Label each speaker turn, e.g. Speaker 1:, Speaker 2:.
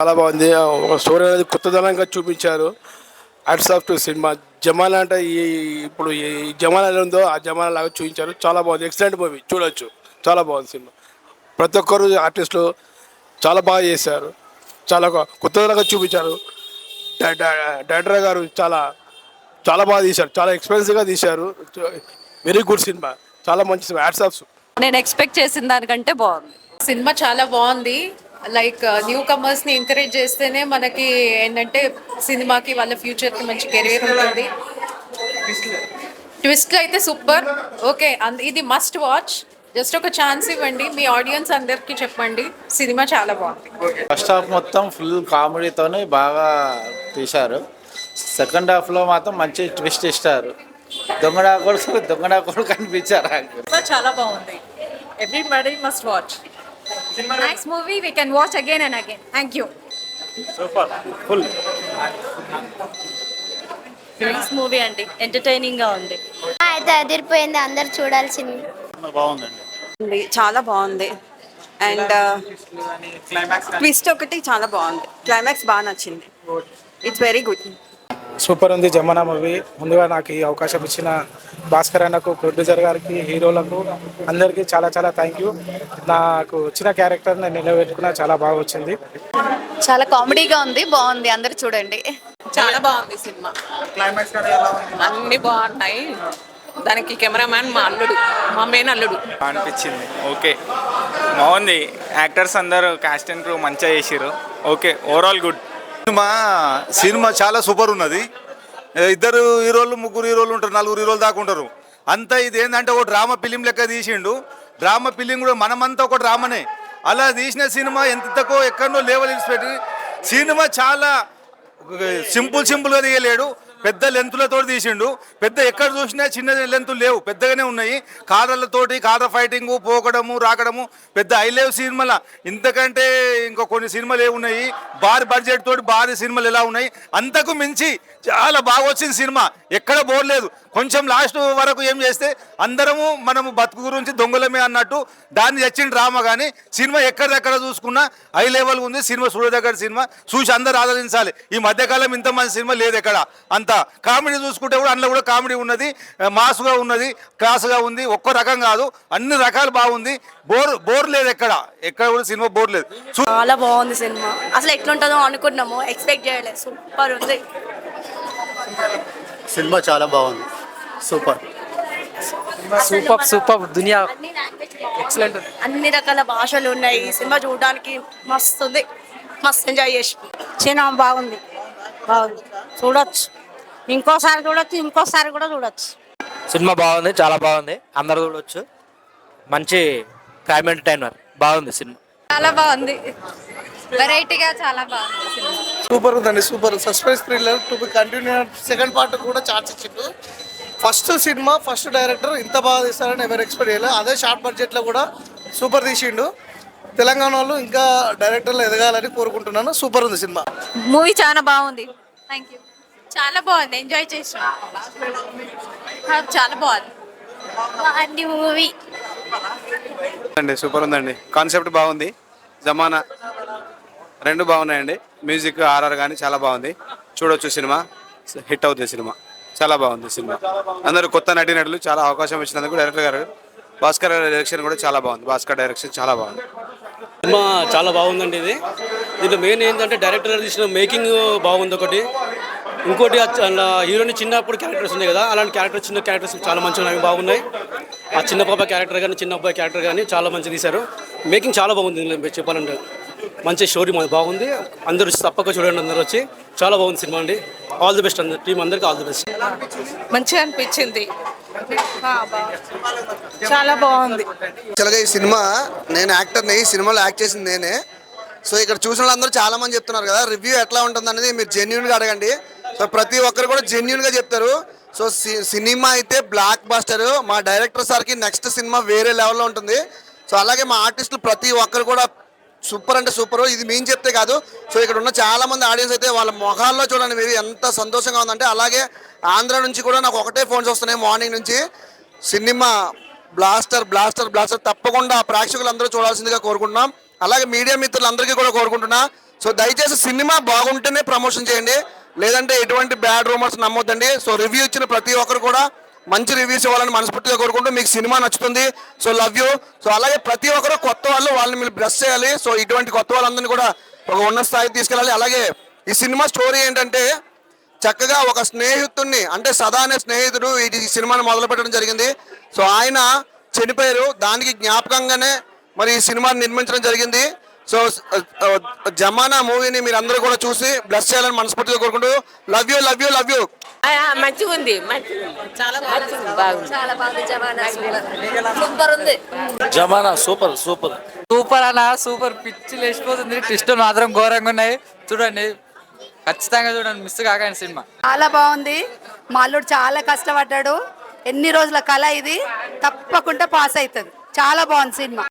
Speaker 1: చాలా బాగుంది. ఒక స్టోరీ అనేది కొత్తదనంగా చూపించారు. Hats off to cinema. జమానా అంటే ఇప్పుడు ఈ జమానా ఎలా ఉందో ఆ జమానా లాగా చూపించారు. చాలా బాగుంది. ఎక్సలెంట్ మూవీ, చూడొచ్చు. చాలా బాగుంది సినిమా. ప్రతి ఒక్కరు ఆర్టిస్టులు చాలా బాగా చేశారు. చాలా కొత్తదనంగా చూపించారు. డైరెక్టర్ గారు చాలా చాలా బాగా తీశారు. చాలా ఎక్స్పెన్సివ్గా తీశారు. Very good cinema. చాలా మంచి సినిమా. Hats off.
Speaker 2: నేను ఎక్స్పెక్ట్ చేసిన దానికంటే బాగుంది.
Speaker 3: సినిమా చాలా బాగుంది. లైక్ న్యూ కమర్స్ ని ఎంకరేజ్ చేస్తేనే మనకి ఏంటంటే సినిమాకి వాళ్ళ ఫ్యూచర్ కి మంచి కెరీర్ ఉంటుంది. ట్విస్ట్ అయితే సూపర్. ఓకే, ఇది మస్ట్ వాచ్. జస్ట్ ఒక ఛాన్స్ ఇవ్వండి, మీ ఆడియన్స్ అందరికి చెప్పండి. సినిమా చాలా బాగుంది.
Speaker 4: ఫస్ట్ హాఫ్ మొత్తం ఫుల్ కామెడీతోనే బాగా తీశారు. సెకండ్ హాఫ్లో మాత్రం మంచి ట్విస్ట్ ఇస్తారు. దొంగడా కొడుకు కనిపించారు.
Speaker 2: చాలా బాగుంది. Everybody must watch.
Speaker 5: Nice movie. We can watch again and again. Thank you.
Speaker 2: Nice movie అండి, ఎంటర్టైనింగ్ గా ఉంది.
Speaker 6: అయితే అదిరిపోయింది, అందరు చూడాల్సింది.
Speaker 4: బాగుందండి.
Speaker 7: చాలా బాగుంది. అండ్ ట్విస్ట్ ఒకటి చాలా బాగుంది. క్లైమాక్స్ బాగా నచ్చింది. It's very good.
Speaker 8: సూపర్ ఉంది జమానా మూవీ. ముందుగా నాకు ఈ అవకాశం ఇచ్చిన భాస్కర్ అన్నకు, ప్రొడ్యూసర్ గారికి, హీరోలకు అందరికీ చాలా చాలా థ్యాంక్ యూ. నాకు వచ్చిన క్యారెక్టర్ నేను నిలబెట్టుకున్నా, చాలా బాగా వచ్చింది.
Speaker 2: చాలా కామెడీగా ఉంది, బాగుంది, అందరు చూడండి.
Speaker 3: చాలా బాగుంది సినిమా. అన్ని బాగున్నాయి. దానికి కెమెరామ్యాన్ మా అల్లుడు, మా మెయిన్ అల్లుడు
Speaker 9: అనిపించింది. ఓకే, బాగుంది. యాక్టర్స్ అందరూ కాస్ట్ అండ్ క్రూ మంచిగా చేసిర్రు. Okay, overall good.
Speaker 10: సినిమా చాలా సూపర్ ఉన్నది. ఇద్దరు హీరోలు, ముగ్గురు హీరోలు ఉంటారు, నలుగురు హీరోలు దాకా ఉంటారు. అంతా ఇది ఏంటంటే ఒక డ్రామా ఫిలిం లెక్క తీసిండు. డ్రామా ఫిలిం కూడా మనమంతా ఒక డ్రామానే. అలా తీసిన సినిమా ఎంతకో ఎక్కడో లెవెల్ ఇన్స్పెక్ట్. సినిమా చాలా సింపుల్గా తీయలేడు, పెద్ద లెంతులతో తీసిండు. పెద్ద ఎక్కడ చూసినా చిన్న లెంతులు లేవు, పెద్దగానే ఉన్నాయి. కార్లతోటి కార్ల ఫైటింగు, పోకడము రాకడము పెద్ద హైలేవ్ సినిమాల. ఇంతకంటే ఇంకో కొన్ని సినిమాలు ఏమున్నాయి, భారీ బడ్జెట్ తోటి భారీ సినిమాలు ఎలా ఉన్నాయి. అంతకు మించి చాలా బాగా వచ్చింది సినిమా. ఎక్కడ బోర్ లేదు. కొంచెం లాస్ట్ వరకు ఏం చేస్తే అందరము మనము బతుకు గురించి దొంగలమే అన్నట్టు దాన్ని తెచ్చిన డ్రామా. కానీ సినిమా ఎక్కడిదెక్కడ చూసుకున్నా హై లెవెల్ ఉంది. సినిమా చూడదగ్గర సినిమా, చూసి అందరు ఆదరించాలి. ఈ మధ్యకాలం ఇంత మంచి సినిమా లేదు ఎక్కడ. అంతా కామెడీ చూసుకుంటే కూడా అందులో కూడా కామెడీ ఉన్నది, మాసుగా ఉన్నది, క్లాసుగా ఉంది. ఒక్క రకం కాదు, అన్ని రకాలు బాగుంది. బోర్ లేదు ఎక్కడ కూడా సినిమా బోర్ లేదు.
Speaker 5: చాలా బాగుంది సినిమా. అసలు ఎట్లుంటుందో అనుకున్నాము, ఎక్స్పెక్ట్ చేయలేదు. సూపర్ ఉంది
Speaker 11: సినిమా. చాలా బాగుంది. సూపర్
Speaker 8: దునియా ఎక్సలెంట్.
Speaker 5: అన్ని రకాల భాషలు ఉన్నాయి. ఈ సినిమా చూడడానికి మస్తు ఉంది, మస్తు ఎంజాయ్ చేసి.
Speaker 7: సినిమా బాగుంది, చూడొచ్చు. ఇంకోసారి కూడా చూడొచ్చు.
Speaker 8: సినిమా బాగుంది, చాలా బాగుంది, అందరూ చూడొచ్చు. మంచి క్రైమ్ ఎంటర్టైనర్, బాగుంది సినిమా.
Speaker 2: చాలా బాగుంది, వెరైటీగా చాలా బాగుంది సినిమా.
Speaker 11: సూపర్ ఉందండి. Super suspense thriller to be continue. Second part కూడా ఛాన్స్ ఇచ్చిండు. ఫస్ట్ సినిమా, ఫస్ట్ డైరెక్టర్ ఇంత బాగా తీస్తారని ఎవరు ఎక్స్పెక్ట్ చేయలేదు. అదే షార్ట్ బడ్జెట్లో కూడా సూపర్ తీసిండు. తెలంగాణ వాళ్ళు ఇంకా డైరెక్టర్లు ఎదగాలని కోరుకుంటున్నాను. సూపర్ ఉంది సినిమా.
Speaker 5: మూవీ చాలా బాగుంది.
Speaker 2: Thank you. చాలా బాగుంది, ఎంజాయ్ చేసాం. చాలా బాగుంది
Speaker 5: మూవీ
Speaker 1: అండి సూపర్ ఉందండి. కాన్సెప్ట్ బాగుంది, జమానా రెండు బాగున్నాయండి. మ్యూజిక్, ఆర్ఆర్ కానీ చాలా బాగుంది. చూడొచ్చు, సినిమా హిట్ అవుతుంది. సినిమా చాలా బాగుంది. సినిమా అందరూ కొత్త నటీనటులు, చాలా అవకాశం ఇచ్చినందుకు డైరెక్టర్ గారు భాస్కర్ డైరెక్షన్ కూడా చాలా బాగుంది. భాస్కర్ డైరెక్షన్ చాలా బాగుంది.
Speaker 8: సినిమా చాలా బాగుందండి. దీంట్లో మెయిన్ ఏంటంటే డైరెక్టర్ గారు తీసిన మేకింగ్ బాగుంది ఒకటి. ఇంకోటి హీరోని చిన్నప్పుడు క్యారెక్టర్స్ ఉన్నాయి కదా, అలాంటి చిన్న క్యారెక్టర్స్ చాలా మంచిగా బాగున్నాయి. ఆ చిన్న పాప క్యారెక్టర్ కానీ చిన్న అబ్బాయి క్యారెక్టర్ కానీ చాలా మంచిగా తీశారు. మేకింగ్ చాలా బాగుంది చెప్పాలంటే. మంచి స్టోరీ బాగుంది. అందరూ తప్పక చూడండి, అందరూ వచ్చి. చాలా బాగుంది సినిమా అండి. ఆల్ ది బెస్ట్ అందరు టీం అందరికీ, ఆల్ ది బెస్ట్.
Speaker 3: మంచిగా అనిపించింది. చాలా బాగుంది.
Speaker 11: ఈ సినిమా నేను యాక్టర్ని, ఈ సినిమాలో యాక్ట్ చేసింది నేనే. సో ఇక్కడ చూసిన వాళ్ళందరూ చాలా మంది చెప్తున్నారు కదా, రివ్యూ ఎట్లా ఉంటుంది అనేది మీరు జెన్యున్గా అడగండి. సో ప్రతి ఒక్కరు కూడా జెన్యున్గా చెప్తారు. సో సినిమా అయితే బ్లాక్ బస్టర్. మా డైరెక్టర్ సార్కి నెక్స్ట్ సినిమా వేరే లెవెల్లో ఉంటుంది. సో అలాగే మా ఆర్టిస్టులు ప్రతి ఒక్కరు కూడా సూపర్ అంటే సూపర్. ఇది మేము చెప్తే కాదు, సో ఇక్కడ ఉన్న చాలా మంది ఆడియన్స్ అయితే వాళ్ళ మొహాల్లో చూడండి మీరు ఎంత సంతోషంగా ఉందంటే. అలాగే ఆంధ్ర నుంచి కూడా నాకు ఒకటే ఫోన్స్ వస్తున్నాయి మార్నింగ్ నుంచి. Cinema blaster blaster blaster. తప్పకుండా ప్రేక్షకులందరూ చూడాల్సిందిగా కోరుకుంటున్నాం. అలాగే మీడియా మిత్రులందరికీ కూడా కోరుకుంటున్నా, సో దయచేసి సినిమా బాగుంటేనే ప్రమోషన్ చేయండి, లేదంటే ఎటువంటి బ్యాడ్ రూమర్స్ నమ్మొద్దండి. సో రివ్యూ ఇచ్చిన ప్రతి ఒక్కరు కూడా మంచి రివ్యూస్ ఇవ్వాలని మనస్ఫూర్తిగా కోరుకుంటూ మీకు సినిమా నచ్చుతుంది. So love you. సో అలాగే ప్రతి ఒక్కరు కొత్త వాళ్ళని మీరు బ్లెస్ చేయాలి. సో ఇటువంటి కొత్త వాళ్ళందరినీ కూడా ఒక ఉన్నత స్థాయికి తీసుకెళ్ళాలి. అలాగే ఈ సినిమా స్టోరీ ఏంటంటే చక్కగా ఒక స్నేహితుడిని, అంటే సదా అనే స్నేహితుడు ఈ సినిమాని మొదలు పెట్టడం జరిగింది. సో ఆయన చనిపోయారు, దానికి జ్ఞాపకంగానే మరి ఈ సినిమాని నిర్మించడం జరిగింది. సో జమానా మూవీని మీరు అందరూ కూడా చూసి బ్లెస్ చేయాలని మనస్ఫూర్తిగా కోరుకుంటూ love you love you love you.
Speaker 3: మంచిగా ఉంది, చాలా బాగుంది, చాలా బాగుంది. సూపర్ ఉంది.
Speaker 8: జమానా సూపర్ సూపర్
Speaker 12: సూపర్ అన్న, సూపర్. పిచ్చి లేచిపోతుంది. ట్విస్టులు మాత్రం ఘోరంగా ఉన్నాయి. చూడండి, ఖచ్చితంగా చూడండి, మిస్ కాకండి సినిమా.
Speaker 5: చాలా బాగుంది. మా అల్లుడు చాలా కష్టపడ్డాడు, ఎన్ని రోజుల కళ ఇది, తప్పకుండా పాస్ అవుతుంది. చాలా బాగుంది సినిమా.